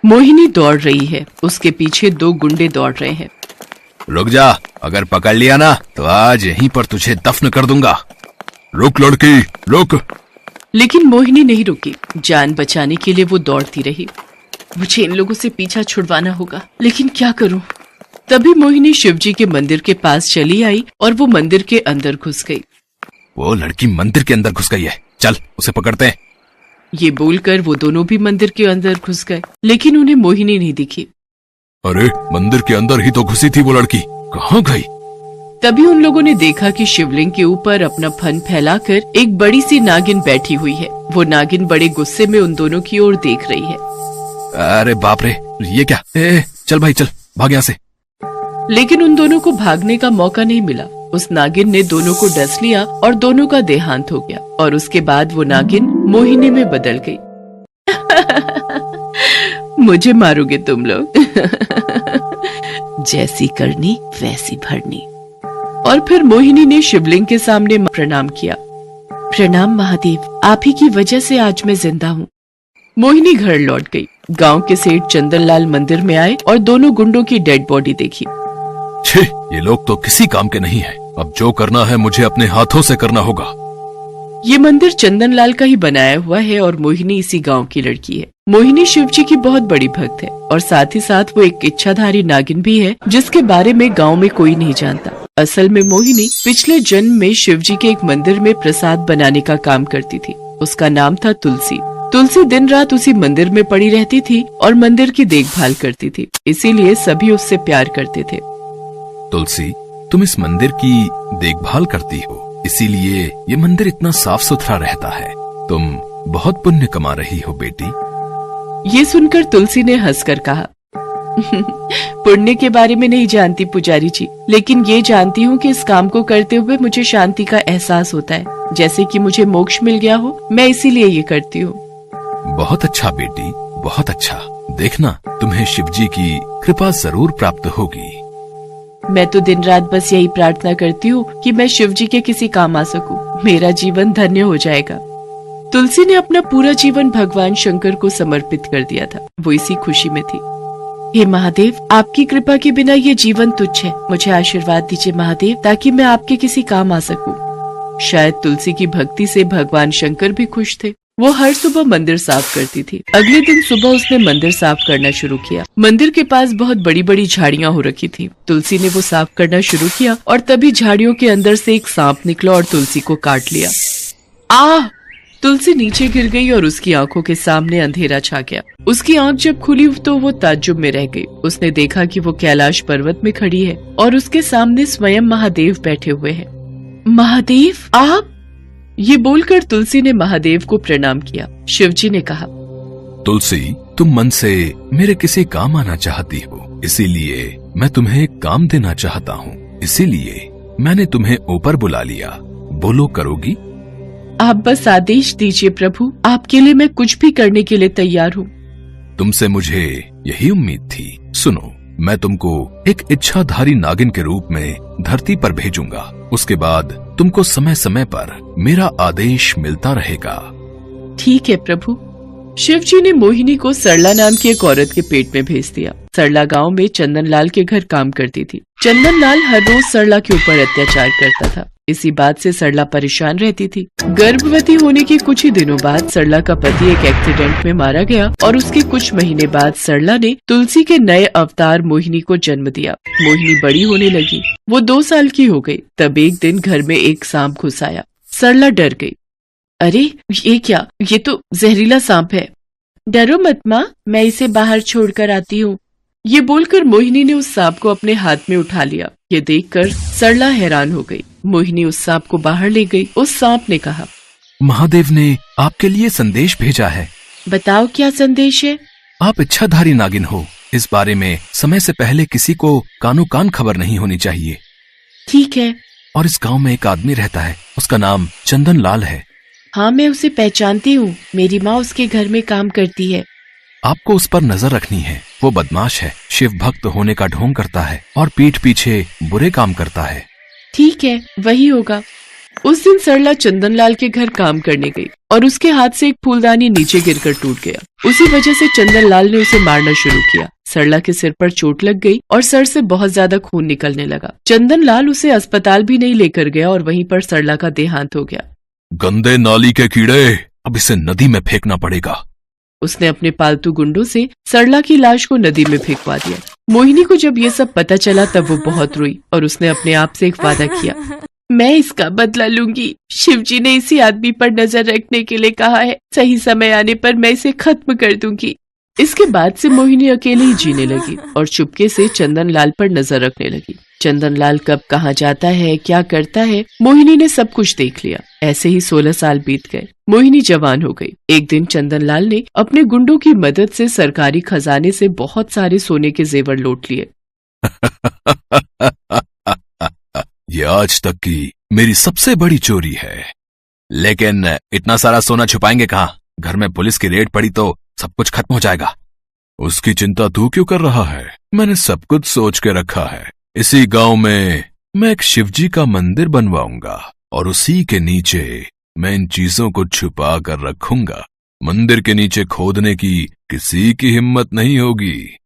मोहिनी दौड़ रही है, उसके पीछे दो गुंडे दौड़ रहे हैं। रुक जा, अगर पकड़ लिया ना तो आज यहीं पर तुझे दफन कर दूंगा। रुक लड़की, रुक। लेकिन मोहिनी नहीं रुकी। जान बचाने के लिए वो दौड़ती रही। मुझे इन लोगों से पीछा छुड़वाना होगा, लेकिन क्या करूं? तभी मोहिनी शिवजी के मंदिर के पास चली आई और वो मंदिर के अंदर घुस गई। वो लड़की मंदिर के अंदर घुस गई है, चल उसे पकड़ते हैं। ये बोलकर वो दोनों भी मंदिर के अंदर घुस गए, लेकिन उन्हें मोहिनी नहीं दिखी। अरे मंदिर के अंदर ही तो घुसी थी वो लड़की, कहाँ गई? तभी उन लोगों ने देखा कि शिवलिंग के ऊपर अपना फन फैलाकर एक बड़ी सी नागिन बैठी हुई है। वो नागिन बड़े गुस्से में उन दोनों की ओर देख रही है। अरे बाप रे, ये क्या? चल भाई चल, भाग यहाँ से। लेकिन उन दोनों को भागने का मौका नहीं मिला। उस नागिन ने दोनों को डस लिया और दोनों का देहांत हो गया। और उसके बाद वो नागिन मोहिनी में बदल गई। मुझे मारोगे तुम लोग? जैसी करनी वैसी भरनी। और फिर मोहिनी ने शिवलिंग के सामने प्रणाम किया। प्रणाम महादेव, आप ही की वजह से आज मैं जिंदा हूँ। मोहिनी घर लौट गई। गांव के सेठ चंदनलाल मंदिर में आए और दोनों गुंडों की डेड बॉडी देखी। छे, ये लोग तो किसी काम के नहीं हैं। अब जो करना है मुझे अपने हाथों से करना होगा। ये मंदिर चंदनलाल का ही बनाया हुआ है और मोहिनी इसी गांव की लड़की है। मोहिनी शिवजी की बहुत बड़ी भक्त है और साथ ही साथ वो एक इच्छाधारी नागिन भी है, जिसके बारे में गांव में कोई नहीं जानता। असल में मोहिनी पिछले जन्म में शिवजी के एक मंदिर में प्रसाद बनाने का काम करती थी। उसका नाम था तुलसी। तुलसी दिन रात उसी मंदिर में पड़ी रहती थी और मंदिर की देखभाल करती थी, इसीलिए सभी उससे प्यार करते थे। तुलसी, तुम इस मंदिर की देखभाल करती हो, इसीलिए ये मंदिर इतना साफ सुथरा रहता है। तुम बहुत पुण्य कमा रही हो बेटी। ये सुनकर तुलसी ने हंसकर कहा, पुण्य के बारे में नहीं जानती पुजारी जी, लेकिन ये जानती हूँ कि इस काम को करते हुए मुझे शांति का एहसास होता है, जैसे कि मुझे मोक्ष मिल गया हो। मैं इसीलिए ये करती हूँ। बहुत अच्छा बेटी, बहुत अच्छा। देखना, तुम्हें शिवजी की कृपा जरूर प्राप्त होगी। मैं तो दिन रात बस यही प्रार्थना करती हूँ कि मैं शिवजी के किसी काम आ सकूं। मेरा जीवन धन्य हो जाएगा। तुलसी ने अपना पूरा जीवन भगवान शंकर को समर्पित कर दिया था। वो इसी खुशी में थी। हे महादेव, आपकी कृपा के बिना ये जीवन तुच्छ है। मुझे आशीर्वाद दीजिए महादेव, ताकि मैं आपके किसी काम आ सकूं। शायद तुलसी की भक्ति से भगवान शंकर भी खुश थे। वो हर सुबह मंदिर साफ करती थी। अगले दिन सुबह उसने मंदिर साफ करना शुरू किया। मंदिर के पास बहुत बड़ी बड़ी झाड़ियाँ हो रखी थी। तुलसी ने वो साफ करना शुरू किया और तभी झाड़ियों के अंदर से एक सांप निकला और तुलसी को काट लिया। तुलसी नीचे गिर गई और उसकी आंखों के सामने अंधेरा छा गया। उसकी आंख जब खुली तो वो ताज्जुब में रह गई। उसने देखा कि वो कैलाश पर्वत में खड़ी है और उसके सामने स्वयं महादेव बैठे हुए हैं। महादेव, आप? ये बोलकर तुलसी ने महादेव को प्रणाम किया। शिवजी ने कहा, तुलसी, तुम मन से मेरे किसी काम आना चाहती हो, इसीलिए मैं तुम्हें एक काम देना चाहता हूँ। इसीलिए मैंने तुम्हें ऊपर बुला लिया। बोलो, करोगी? आप बस आदेश दीजिए प्रभु, आपके लिए मैं कुछ भी करने के लिए तैयार हूँ। तुमसे मुझे यही उम्मीद थी। सुनो, मैं तुमको एक इच्छाधारी नागिन के रूप में धरती पर भेजूंगा। उसके बाद तुमको समय समय पर मेरा आदेश मिलता रहेगा। ठीक है प्रभु। शिवजी ने मोहिनी को सरला नाम की एक औरत के पेट में भेज दिया। सरला गांव में चंदनलाल के घर काम करती थी। चंदनलाल हर रोज सरला के ऊपर अत्याचार करता था। इसी बात से सरला परेशान रहती थी। गर्भवती होने के कुछ ही दिनों बाद सरला का पति एक एक्सीडेंट में मारा गया और उसके कुछ महीने बाद सरला ने तुलसी के नए अवतार मोहिनी को जन्म दिया। मोहिनी बड़ी होने लगी। वो 2 साल की हो गई। तब एक दिन घर में एक सांप घुस आया। सरला डर गई। अरे ये क्या? ये तो जहरीला सांप है। डरो मत माँ, मैं इसे बाहर छोड़कर आती हूँ। ये बोलकर मोहिनी ने उस सांप को अपने हाथ में उठा लिया। ये देखकर सरला हैरान हो गई। मोहिनी उस सांप को बाहर ले गई। उस सांप ने कहा, महादेव ने आपके लिए संदेश भेजा है। बताओ क्या संदेश है? आप इच्छाधारी नागिन हो। इस बारे में समय से पहले किसी को कानो कान खबर नहीं होनी चाहिए। ठीक है। और इस गांव में एक आदमी रहता है, उसका नाम चंदनलाल है। हाँ, मैं उसे पहचानती हूँ। मेरी माँ उसके घर में काम करती है। आपको उस पर नजर रखनी है। वो बदमाश है, शिव भक्त होने का ढोंग करता है और पीठ पीछे बुरे काम करता है। ठीक है, वही होगा। उस दिन सरला चंदनलाल के घर काम करने गई और उसके हाथ से एक फूलदानी नीचे गिरकर टूट गया। उसी वजह से चंदनलाल ने उसे मारना शुरू किया। सरला के सिर पर चोट लग गई और सर से बहुत ज्यादा खून निकलने लगा। चंदनलाल उसे अस्पताल भी नहीं लेकर गया और वहीं पर सरला का देहांत हो गया। गंदे नाली के कीड़े, अब इसे नदी में फेंकना पड़ेगा। उसने अपने पालतू गुंडों से सरला की लाश को नदी में फेंकवा दिया। मोहिनी को जब ये सब पता चला तब वो बहुत रोई और उसने अपने आप से एक वादा किया, मैं इसका बदला लूंगी। शिवजी ने इसी आदमी पर नजर रखने के लिए कहा है, सही समय आने पर मैं इसे खत्म कर दूंगी। इसके बाद से मोहिनी अकेले ही जीने लगी और चुपके से चंदनलाल पर नजर रखने लगी। चंदनलाल कब कहाँ जाता है, क्या करता है, मोहिनी ने सब कुछ देख लिया। ऐसे ही 16 साल बीत गए। मोहिनी जवान हो गई। एक दिन चंदनलाल ने अपने गुंडों की मदद से सरकारी खजाने से बहुत सारे सोने के जेवर लूट लिए। ये आज तक की मेरी सबसे बड़ी चोरी है, लेकिन इतना सारा सोना छुपाएंगे कहाँ? घर में पुलिस की रेड पड़ी तो सब कुछ खत्म हो जाएगा। उसकी चिंता तू क्यों कर रहा है? मैंने सब कुछ सोच के रखा है। इसी गांव में मैं एक शिवजी का मंदिर बनवाऊंगा और उसी के नीचे मैं इन चीजों को छुपा कर रखूंगा। मंदिर के नीचे खोदने की किसी की हिम्मत नहीं होगी।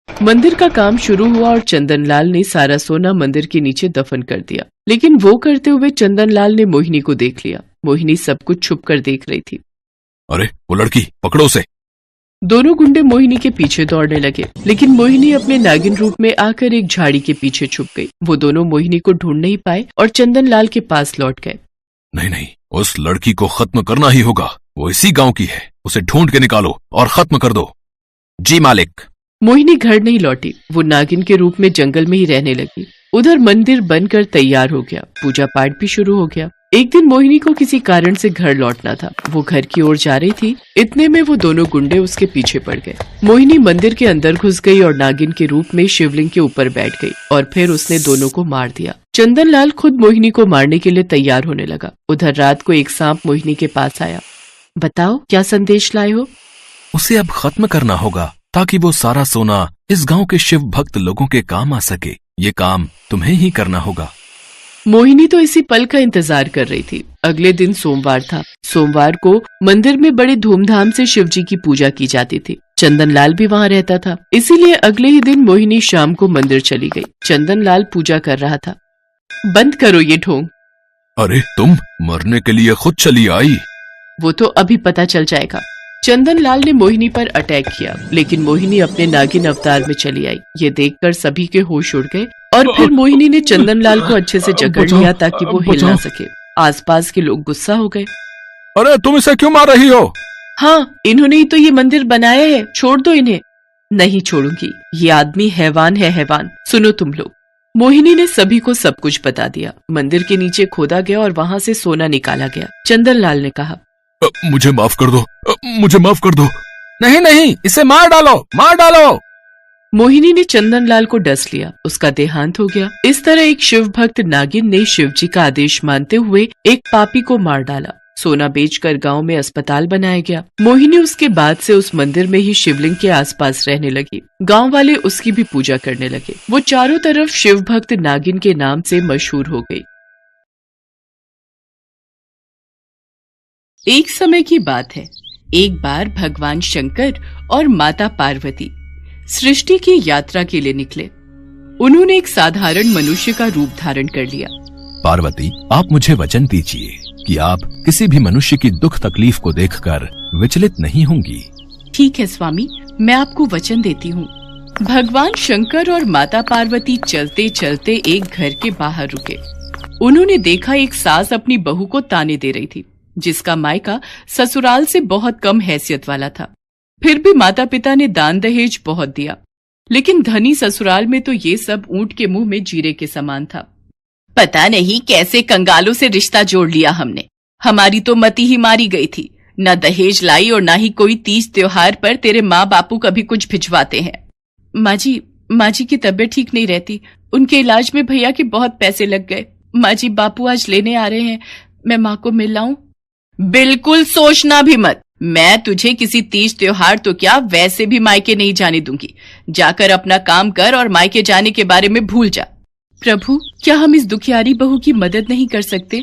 मंदिर का काम शुरू हुआ और चंदनलाल ने सारा सोना मंदिर के नीचे दफन कर दिया। लेकिन वो करते हुए चंदनलाल ने मोहिनी को देख लिया। मोहिनी सब कुछ छुप कर देख रही थी। अरे वो लड़की, पकड़ो उसे। दोनों गुंडे मोहिनी के पीछे दौड़ने लगे, लेकिन मोहिनी अपने नागिन रूप में आकर एक झाड़ी के पीछे छुप गई। वो दोनों मोहिनी को ढूंढ नहीं पाए और चंदनलाल के पास लौट गए। नहीं नहीं, उस लड़की को खत्म करना ही होगा। वो इसी गांव की है। उसे ढूंढ के निकालो और खत्म कर दो। जी मालिक। मोहिनी घर नहीं लौटी। वो नागिन के रूप में जंगल में ही रहने लगी। उधर मंदिर बनकर तैयार हो गया। पूजा पाठ भी शुरू हो गया। एक दिन मोहिनी को किसी कारण से घर लौटना था। वो घर की ओर जा रही थी। इतने में वो दोनों गुंडे उसके पीछे पड़ गए। मोहिनी मंदिर के अंदर घुस गई और नागिन के रूप में शिवलिंग के ऊपर बैठ गई और फिर उसने दोनों को मार दिया। चंदनलाल खुद मोहिनी को मारने के लिए तैयार होने लगा। उधर रात को एक सांप मोहिनी के पास आया। बताओ क्या संदेश लाए हो? उसे अब खत्म करना होगा ताकि वो सारा सोना इस गांव के शिव भक्त लोगों के काम आ सके। ये काम तुम्हें ही करना होगा। मोहिनी तो इसी पल का इंतजार कर रही थी। अगले दिन सोमवार था। सोमवार को मंदिर में बड़े धूमधाम से शिवजी की पूजा की जाती थी। चंदनलाल भी वहाँ रहता था, इसीलिए अगले ही दिन मोहिनी शाम को मंदिर चली गई। चंदनलाल पूजा कर रहा था। बंद करो ये ढोंग। अरे तुम मरने के लिए खुद चली आई। वो तो अभी पता चल जाएगा। चंदनलाल ने मोहिनी पर अटैक किया, लेकिन मोहिनी अपने नागिन अवतार में चली आई। ये देखकर सभी के होश उड़ गए और फिर मोहिनी ने चंदनलाल को अच्छे से जकड़ लिया ताकि वो हिल ना सके। आसपास के लोग गुस्सा हो गए। अरे तुम इसे क्यों मार रही हो? हाँ, इन्होंने ही तो ये मंदिर बनाया है, छोड़ दो इन्हें। नहीं छोड़ूंगी, ये आदमी हैवान है, हैवान। सुनो तुम लोग। मोहिनी ने सभी को सब कुछ बता दिया। मंदिर के नीचे खोदा गया और वहाँ से सोना निकाला गया। चंदनलाल ने कहा, मुझे माफ कर दो, मुझे माफ कर दो। नहीं नहीं, इसे मार डालो, मार डालो। मोहिनी ने चंदनलाल को डस लिया। उसका देहांत हो गया। इस तरह एक शिव भक्त नागिन ने शिवजी का आदेश मानते हुए एक पापी को मार डाला। सोना बेचकर गांव में अस्पताल बनाया गया। मोहिनी उसके बाद से उस मंदिर में ही शिवलिंग के आसपास रहने लगी। गांव वाले उसकी भी पूजा करने लगे। वो चारों तरफ शिव भक्त नागिन के नाम से मशहूर हो गई। एक समय की बात है। एक बार भगवान शंकर और माता पार्वती सृष्टि की यात्रा के लिए निकले। उन्होंने एक साधारण मनुष्य का रूप धारण कर लिया। पार्वती, आप मुझे वचन दीजिए कि आप किसी भी मनुष्य की दुख तकलीफ को देखकर विचलित नहीं होंगी। ठीक है स्वामी, मैं आपको वचन देती हूँ। भगवान शंकर और माता पार्वती चलते चलते एक घर के बाहर रुके। उन्होंने देखा एक सास अपनी बहू को ताने दे रही थी, जिसका मायका ससुराल से बहुत कम हैसियत वाला था। फिर भी माता पिता ने दान दहेज बहुत दिया, लेकिन धनी ससुराल में तो ये सब ऊंट के मुंह में जीरे के समान था। पता नहीं कैसे कंगालों से रिश्ता जोड़ लिया हमने। हमारी तो मती ही मारी गई थी। न दहेज लाई और न ही कोई तीज त्योहार पर तेरे माँ बापू कभी कुछ भिजवाते हैं। माँ जी की तबीयत ठीक नहीं रहती। उनके इलाज में भैया के बहुत पैसे लग गए। माँ जी, बापू आज लेने आ रहे हैं। मैं माँ को मिल लाऊं? बिल्कुल सोचना भी मत। मैं तुझे किसी तीज त्योहार तो क्या, वैसे भी मायके नहीं जाने दूंगी। जाकर अपना काम कर और मायके जाने के बारे में भूल जा। प्रभु, क्या हम इस दुखियारी बहू की मदद नहीं कर सकते?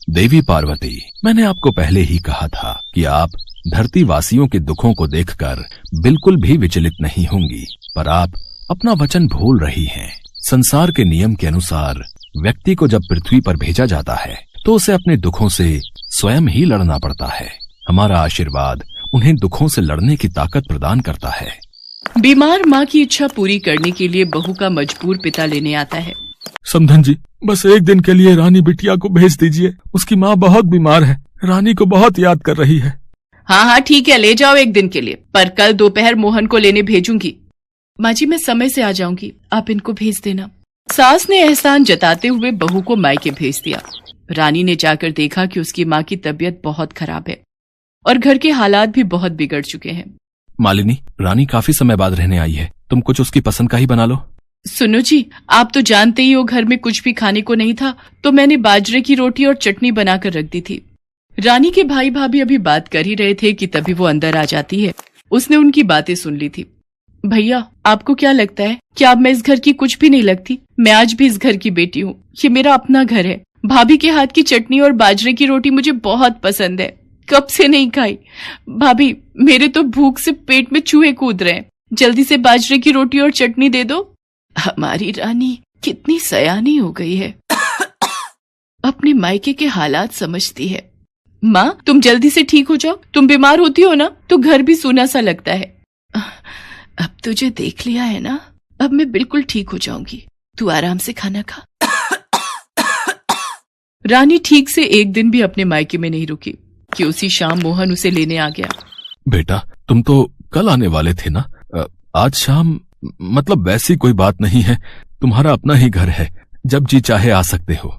देवी पार्वती, मैंने आपको पहले ही कहा था कि आप धरती वासियों के दुखों को देखकर बिल्कुल भी विचलित नहीं होंगी, पर आप अपना वचन भूल रही हैं। संसार के नियम के अनुसार व्यक्ति को जब पृथ्वी पर भेजा जाता है तो उसे अपने दुखों से स्वयं ही लड़ना पड़ता है। हमारा आशीर्वाद उन्हें दुखों से लड़ने की ताकत प्रदान करता है। बीमार माँ की इच्छा पूरी करने के लिए बहू का मजबूर पिता लेने आता है। समधन जी, बस एक दिन के लिए रानी बिटिया को भेज दीजिए। उसकी माँ बहुत बीमार है, रानी को बहुत याद कर रही है। हाँ, ठीक है, ले जाओ एक दिन के लिए, पर कल दोपहर मोहन को लेने भेजूंगी। माँ जी, मैं समय से आ जाऊंगी, आप इनको भेज देना। सास ने एहसान जताते हुए बहू को मायके भेज दिया। रानी ने जाकर देखा कि उसकी माँ की तबीयत बहुत खराब है और घर के हालात भी बहुत बिगड़ चुके हैं। मालिनी, रानी काफी समय बाद रहने आई है, तुम कुछ उसकी पसंद का ही बना लो। सुनो जी, आप तो जानते ही हो घर में कुछ भी खाने को नहीं था, तो मैंने बाजरे की रोटी और चटनी बनाकर रख दी थी। रानी के भाई भाभी अभी बात कर ही रहे थे कि तभी वो अंदर आ जाती है। उसने उनकी बातें सुन ली थी। भैया, आपको क्या लगता है कि अब मैं इस घर की कुछ भी नहीं लगती? मैं आज भी इस घर की बेटी हूँ, ये मेरा अपना घर है। भाभी के हाथ की चटनी और बाजरे की रोटी मुझे बहुत पसंद है, कब से नहीं खाई। भाभी, मेरे तो भूख से पेट में चूहे कूद रहे हैं, जल्दी से बाजरे की रोटी और चटनी दे दो। हमारी रानी कितनी सयानी हो गई है, अपने मायके के हालात समझती है। माँ, तुम जल्दी से ठीक हो जाओ, तुम बीमार होती हो ना तो घर भी सूना सा लगता है। अब तुझे देख लिया है ना, अब मैं बिल्कुल ठीक हो जाऊंगी, तू आराम से खाना खा। रानी ठीक से एक दिन भी अपने मायके में नहीं रुकी कि उसी शाम मोहन उसे लेने आ गया। बेटा, तुम तो कल आने वाले थे ना, आज शाम? मतलब वैसी कोई बात नहीं है, तुम्हारा अपना ही घर है, जब जी चाहे आ सकते हो।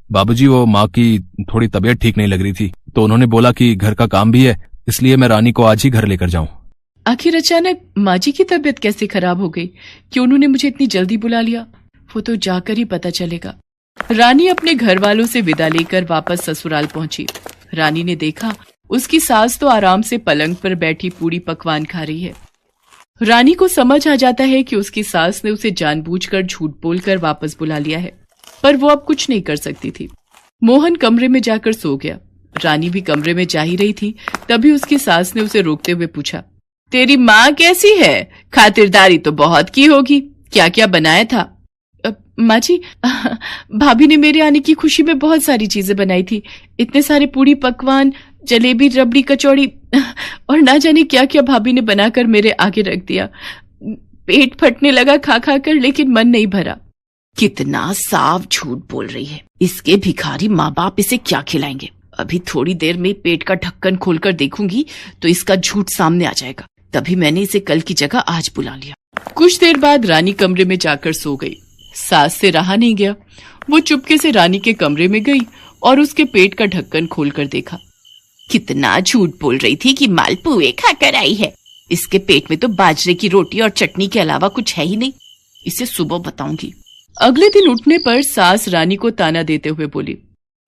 बाबूजी, वो माँ की थोड़ी तबीयत ठीक नहीं लग रही थी, तो उन्होंने बोला कि घर का काम भी है, इसलिए मैं रानी को आज ही घर लेकर जाऊं। आखिर अचानक माँ जी की तबीयत कैसे खराब हो गई कि उन्होंने मुझे इतनी जल्दी बुला लिया? वो तो जाकर ही पता चलेगा। रानी अपने घर वालों से विदा लेकर वापस ससुराल पहुंची। रानी ने देखा उसकी सास तो आराम से पलंग पर बैठी पूरी पकवान खा रही है। रानी को समझ आ जाता है कि उसकी सास ने उसे जानबूझकर झूठ बोलकर वापस बुला लिया है, पर वो अब कुछ नहीं कर सकती थी। मोहन कमरे में जाकर सो गया। रानी भी कमरे में जा ही रही थी, तभी उसकी सास ने उसे रोकते हुए पूछा, तेरी माँ कैसी है? खातिरदारी तो बहुत की होगी, क्या क्या बनाया था? माँ जी, भाभी ने मेरे आने की खुशी में बहुत सारी चीजें बनाई थी, इतने सारे पूरी पकवान, जलेबी, रबड़ी, कचौड़ी और ना जाने क्या क्या भाभी ने बनाकर मेरे आगे रख दिया। पेट फटने लगा खा खा कर, लेकिन मन नहीं भरा। कितना साफ झूठ बोल रही है, इसके भिखारी माँ बाप इसे क्या खिलाएंगे? अभी थोड़ी देर में पेट का ढक्कन खोलकर देखूंगी तो इसका झूठ सामने आ जाएगा, तभी मैंने इसे कल की जगह आज बुला लिया। कुछ देर बाद रानी कमरे में जाकर सो गई। सास से रहा नहीं गया, वो चुपके से रानी के कमरे में गई और उसके पेट का ढक्कन खोलकर देखा। कितना झूठ बोल रही थी कि मालपुए खाकर आई है, इसके पेट में तो बाजरे की रोटी और चटनी के अलावा कुछ है ही नहीं, इसे सुबह बताऊंगी। अगले दिन उठने पर सास रानी को ताना देते हुए बोली,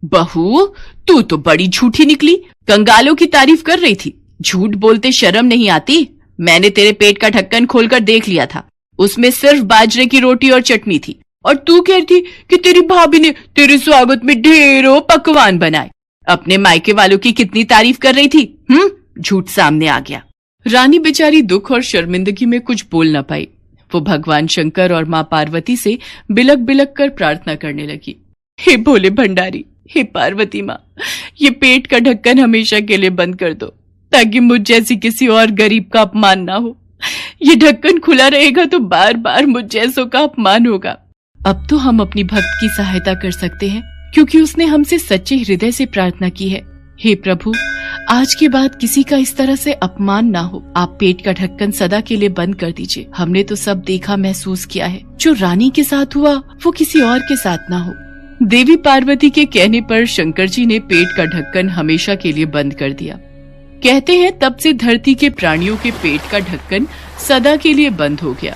बहू, तू तो बड़ी झूठी निकली, कंगालों की तारीफ कर रही थी, झूठ बोलते शर्म नहीं आती? मैंने तेरे पेट का ढक्कन खोलकर देख लिया था, उसमें सिर्फ बाजरे की रोटी और चटनी थी, और तू कहती कि तेरी भाभी ने तेरे स्वागत में ढेरों पकवान बनाए। अपने मायके वालों की कितनी तारीफ कर रही थी? झूठ सामने आ गया। रानी बेचारी दुख और शर्मिंदगी में कुछ बोल न पाई। वो भगवान शंकर और माँ पार्वती से बिलक बिलक कर प्रार्थना करने लगी, हे भोले भंडारी, हे पार्वती माँ, ये पेट का ढक्कन हमेशा के लिए बंद कर दो, ताकि मुझ जैसी किसी और गरीब का अपमान ना हो। ये ढक्कन खुला रहेगा तो बार बार मुझ जैसों का अपमान होगा। अब तो हम अपनी भक्त की सहायता कर सकते हैं, क्योंकि उसने हमसे सच्चे हृदय से प्रार्थना की है। हे प्रभु, आज के बाद किसी का इस तरह से अपमान ना हो। आप पेट का ढक्कन सदा के लिए बंद कर दीजिए। हमने तो सब देखा महसूस किया है, जो रानी के साथ हुआ वो किसी और के साथ ना हो। देवी पार्वती के कहने पर शंकर जी ने पेट का ढक्कन हमेशा के लिए बंद कर दिया। कहते हैं तब से धरती के प्राणियों के पेट का ढक्कन सदा के लिए बंद हो गया।